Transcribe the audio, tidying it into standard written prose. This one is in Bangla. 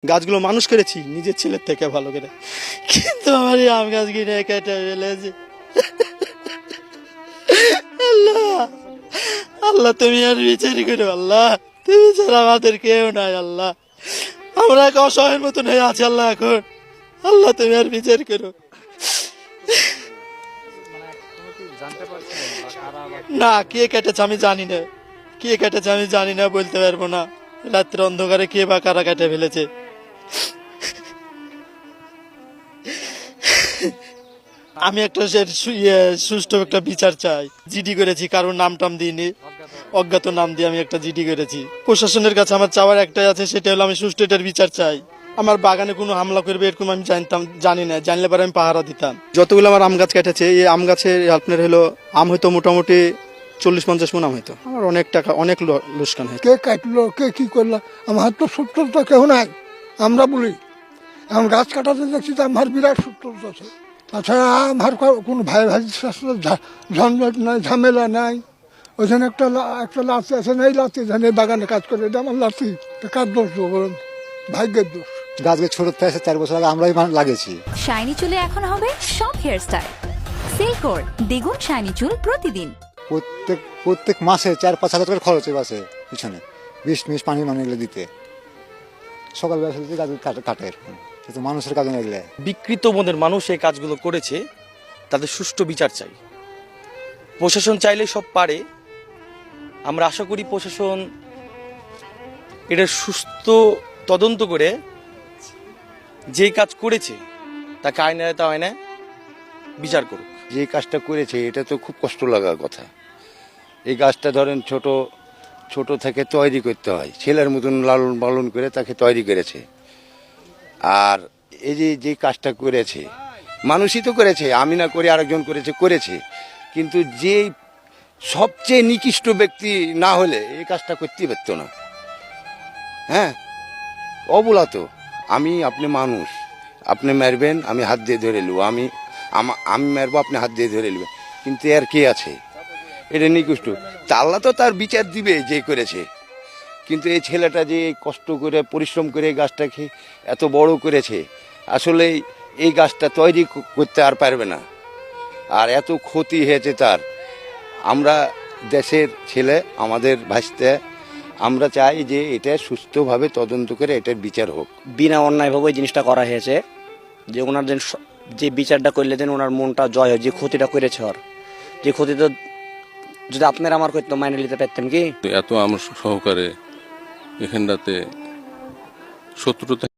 গাছগুলো মানুষ করেছি নিজের ছেলের থেকে ভালো করে, কিন্তু আমার এই আম গাছ কিনে কেটে ফেলেছে। আল্লাহ, আল্লাহ তুমি আর বিচারি করো। আল্লাহ তুমি ছাড়া আমাদের কেউ নাই। আল্লাহ আমরা এক অসহায়ের মতন হয়ে আছি। আল্লাহ এখন আল্লাহ তুমি আর বিচার করো। না, কে কেটেছে আমি জানি না, কে কেটেছে আমি জানি না, বলতে পারবো না। রাত্রে অন্ধকারে কে বা কারা কেটে ফেলেছে। আমি একটা সুষ্ঠু একটা বিচার চাই। জিডি করেছি, কারোর নাম টাম দিইনি, অজ্ঞাত নাম দিয়ে আমি একটা জিডি করেছি। প্রশাসনের কাছে আমার চাওয়ার একটাই আছে, সেটা হলো আমি সুষ্ঠু এটার বিচার চাই। আমার বাগানে কোনো হামলা করবে এরকম আমি জানি না, জানলে পরে আমি পাহারা দিতাম। যতগুলো আমার আম গাছ কেটেছে, এই আম গাছে আপনার হলো আম হয়তো মোটামুটি 40-50 মণ আম হয়তো। আমার অনেক টাকা, অনেক লোকসান হয়। কে কাটলো, কে কি করলো, আমার তো সূত্রতা কেউ নাই। আমরা বলি এখন গাছ কাটাতে দেখছি তো আমার বিরাট সূত্রতা আছে। তাছাড়া আমার কোনো ভাই ভাইয়ের সাথে ঝঞ্ঝট নাই, ঝামেলা নাই। ওইখানে একটা লাঠি আছে না, এই লাঠি ধানে বাগানে কাজ করে, এটা আমার লাঠি। কার দোষ বলুন? ভাগ্যের দোষ। গাছকে ছোট থেকে 4 বছর আগে আমরাই লাগিয়েছি। শাইনি চুলে এখন হবে সব হেয়ার স্টাইল। সিল্কোর দ্বিগুণ শাইনি চুল প্রতিদিন। প্রত্যেক মাসে 4-5 হাজার করে খরচ আছে পিছনে, বিষ পানি এগুলো দিতে। সকালবেলা গাছ কাটে, এরকম কিন্তু মানুষের কাজে এগুলো। বিকৃত মনের মানুষ এই কাজগুলো করেছে, তাদের সুষ্ঠু বিচার চাই। প্রশাসন চাইলে সব পারে। আমরা আশা করি প্রশাসন এটা সুস্থ তদন্ত করে যেই কাজ করেছে তাকে আইনে বিচার করুক। যে কাজটা করেছে এটা তো খুব কষ্ট লাগার কথা। এই গাছটা ধরেন ছোট থেকে তৈরি করতে হয়, ছেলের মতন লালন পালন করে তাকে তৈরি করেছে। আর এই যে কাজটা করেছে মানুষই তো করেছে, আমি না করে আরেকজন করেছে, কিন্তু যে সবচেয়ে নিকৃষ্ট ব্যক্তি না হলে এই কাজটা করতে পারতো না। হ্যাঁ, অবলা তো আপনি মানুষ, আপনি মারবেন, আমি হাত দিয়ে ধরে নেবো, আমি মারবো, আপনি হাত দিয়ে ধরে নেবেন, কিন্তু এর কে আছে? এটা নিকৃষ্ট। তা আল্লাহ তো তার বিচার দিবে যে করেছে। কিন্তু এই ছেলেটা যে কষ্ট করে পরিশ্রম করে এই গাছটাকে এত বড় করেছে, আসলে এই গাছটা তৈরি করতে আর পারবে না। আর এত ক্ষতি হয়েছে তার। আমরা দেশের ছেলে, আমাদের ভাসতে, আমরা চাই যে এটা সুস্থভাবে তদন্ত করে এটার বিচার হোক। বিনা অন্যায়ভাবে ওই জিনিসটা করা হয়েছে, যে ওনার যে বিচারটা করলে দেন ওনার মনটা জয় হয়, যে ক্ষতিটা করেছে ওর, যে ক্ষতিটা যদি আপনারা আমার করতো মাইনে নিতে পারতেন কি? এত আমরা সহকারে এখানটাতে শত্রুতা